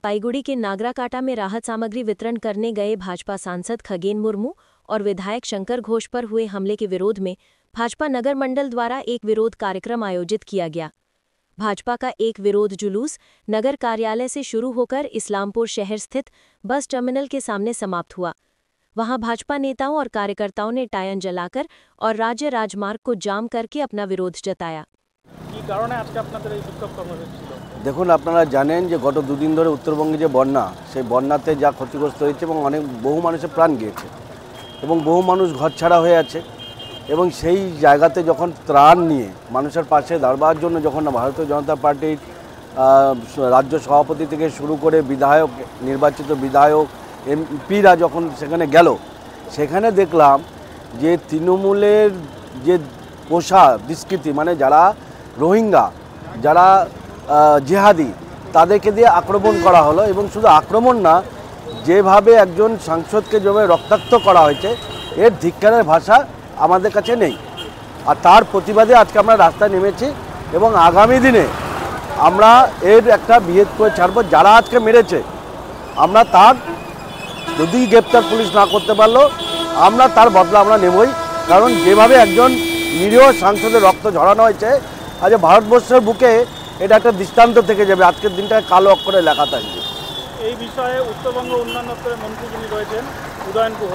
जलपाईगुड़ी के नागराकाटा में राहत सामग्री वितरण करने गए भाजपा सांसद खगेन मुर्मू और विधायक शंकर घोष पर हुए हमले के विरोध में भाजपा नगर मंडल द्वारा एक विरोध कार्यक्रम आयोजित किया गया। भाजपा का एक विरोध जुलूस नगर कार्यालय से शुरू होकर इस्लामपुर शहर स्थित बस टर्मिनल के सामने समाप्त हुआ। वहां भाजपा नेताओं और कार्यकर्ताओं ने टायन जलाकर और राज्य राजमार्ग को जाम करके अपना विरोध जताया। देखुन আপনারা জানেন যে গত দুদিন ধরে উত্তরবঙ্গে যে বন্যা সেই বন্যাতে যা ক্ষতিগ্রস্ত হয়েছে এবং বহু মানুষের প্রাণ গিয়েছে এবং বহু মানুষ ঘরছাড়া হয়ে আছে এবং সেই জায়গাতে যখন ত্রাণ নিয়ে মানুষের পাশে দাঁড়াবার জন্য যখন ভারতীয় জনতা পার্টির রাজ্য সভাপতি থেকে শুরু করে বিধায়ক নির্বাচিত বিধায়ক এমপিরা যখন সেখানে গেল সেখানে দেখলাম যে তৃণমূলের যে পোষা দুষ্কৃতী মানে যারা রোহিঙ্গা যারা জিহাদি তাদেরকে দিয়ে আক্রমণ করা হলো এবং শুধু আক্রমণ না যেভাবে একজন সাংসদকে যেভাবে রক্তাক্ত করা হয়েছে এর ধিক্কারের ভাষা আমাদের কাছে নেই। আর তার প্রতিবাদে আজকে আমরা রাস্তায় নেমেছি এবং আগামী দিনে আমরা এর একটা বিহেদ করে ছাড়বো। যারা আজকে মেরেছে আমরা তার যদি গ্রেপ্তার পুলিশ না করতে পারলো আমরা তার বদলা আমরা নেবই, কারণ যেভাবে একজন নিরীহ সাংসদের রক্ত ঝরানো হয়েছে আজ ভারতবর্ষের বুকে এটা একটা দৃষ্টান্ত থেকে যাবে। আজকের দিনটা কালো অক্ষরে লেখা থাকবে। এই বিষয়ে উত্তরবঙ্গ উন্নয়ন দপ্তরের মন্ত্রী যিনি রয়েছেন উদয়ন গুহ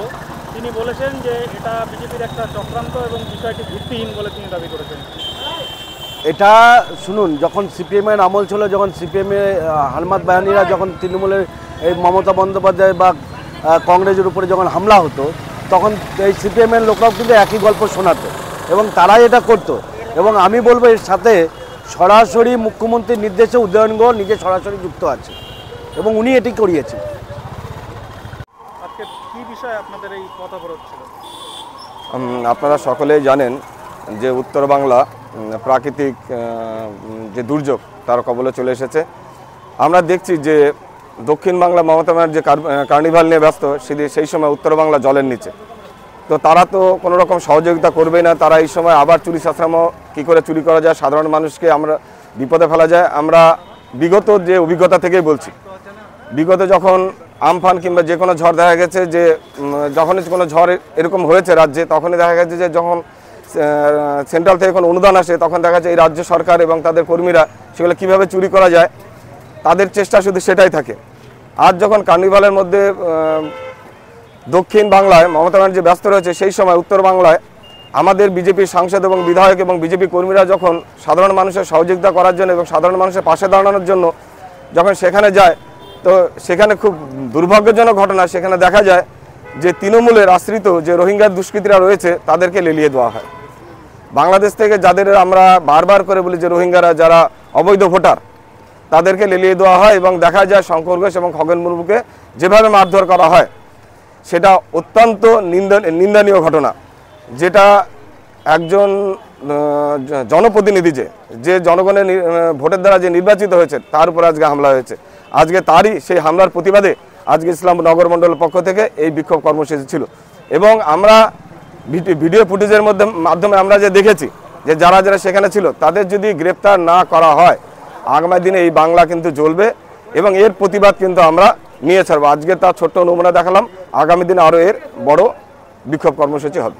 তিনি বলেছেন যে এটা বিজেপির একটা চক্রান্ত এবং বিষয়টি ভিত্তিহীন বলে তিনি দাবি করেছেন। এটা শুনুন, যখন সিপিএমের আমল ছিল, যখন সিপিএমের হালমাত বাহিনীরা যখন তৃণমূলের এই মমতা বন্দ্যোপাধ্যায় বা কংগ্রেসের উপরে যখন হামলা হতো তখন এই সিপিএমের লোকরাও কিন্তু একই গল্প শোনাতো এবং তারাই এটা করতো। এবং আমি বলবো এর সাথে সরাসরি মুখ্যমন্ত্রীর নির্দেশে উদয়ন গুহ নিজে সরাসরি যুক্ত আছে এবং উনি এটি করিয়েছেন। আজকে কি বিষয়ে আপনাদের এই পথ অবরোধ ছিল? আপনারা সকলেই জানেন যে উত্তর বাংলা প্রাকৃতিক যে দুর্যোগ তার কবলে চলে এসেছে। আমরা দেখছি যে দক্ষিণ বাংলা মমতা ব্যানার্জি যে কার্নিভাল নিয়ে ব্যস্ত, সেই সময় উত্তর বাংলা জলের নিচে। তো তারা তো কোনো রকম সহযোগিতা করবেই না। তারা এই সময় আবার চুরি চাঁচড়ামো কী করে চুরি করা যায়, সাধারণ মানুষকে আমরা বিপদে ফেলা যায়। আমরা বিগত যে অভিজ্ঞতা থেকেই বলছি, বিগত যখন আমফান কিংবা যে কোনো ঝড় দেখা গেছে যে যখনই কোনো ঝড় এরকম হয়েছে রাজ্যে তখনই দেখা গেছে যে যখন সেন্ট্রাল থেকে কোনো অনুদান আসে তখন দেখা যাচ্ছে এই রাজ্য সরকার এবং তাদের কর্মীরা সেগুলো কীভাবে চুরি করা যায় তাদের চেষ্টা শুধু সেটাই থাকে। আজ যখন কার্নিভালের মধ্যে দক্ষিণ বাংলায় মমতা ব্যানার্জি ব্যস্ত রয়েছে, সেই সময় উত্তর বাংলায় আমাদের বিজেপির সাংসদ এবং বিধায়ক এবং বিজেপি কর্মীরা যখন সাধারণ মানুষের সহযোগিতা করার জন্য এবং সাধারণ মানুষের পাশে দাঁড়ানোর জন্য যখন সেখানে যায়, তো সেখানে খুব দুর্ভাগ্যজনক ঘটনা, সেখানে দেখা যায় যে তৃণমূলের আশ্রিত যে রোহিঙ্গা দুষ্কৃতীরা রয়েছে তাদেরকে লেলিয়ে দেওয়া হয়। বাংলাদেশ থেকে যাদের আমরা বারবার করে বলি যে রোহিঙ্গারা যারা অবৈধ ভোটার তাদেরকে লেলিয়ে দেওয়া হয় এবং দেখা যায় শঙ্কর ঘোষ এবং খগেন মুর্মুকে যেভাবে মারধর করা হয় সেটা অত্যন্ত নিন্দনীয় ঘটনা। যেটা একজন জনপ্রতিনিধি যে জনগণের ভোটের দ্বারা যে নির্বাচিত হয়েছে তার উপর আজকে হামলা হয়েছে। আজকে তারই সেই হামলার প্রতিবাদে আজকে ইসলামপুর নগর মণ্ডলের পক্ষ থেকে এই বিক্ষোভ কর্মসূচি ছিল এবং আমরা ভিডিও ফুটেজের মাধ্যমে আমরা যে দেখেছি যে যারা যারা সেখানে ছিল তাদের যদি গ্রেপ্তার না করা হয় আগামী দিনে এই বাংলা কিন্তু জ্বলবে এবং এর প্রতিবাদ কিন্তু আমরা নিয়ে ছাড়বো। আজকে তার ছোট্ট নমুনা দেখালাম, আগামী দিনে আরও এর বড় বিক্ষোভ কর্মসূচি হবে।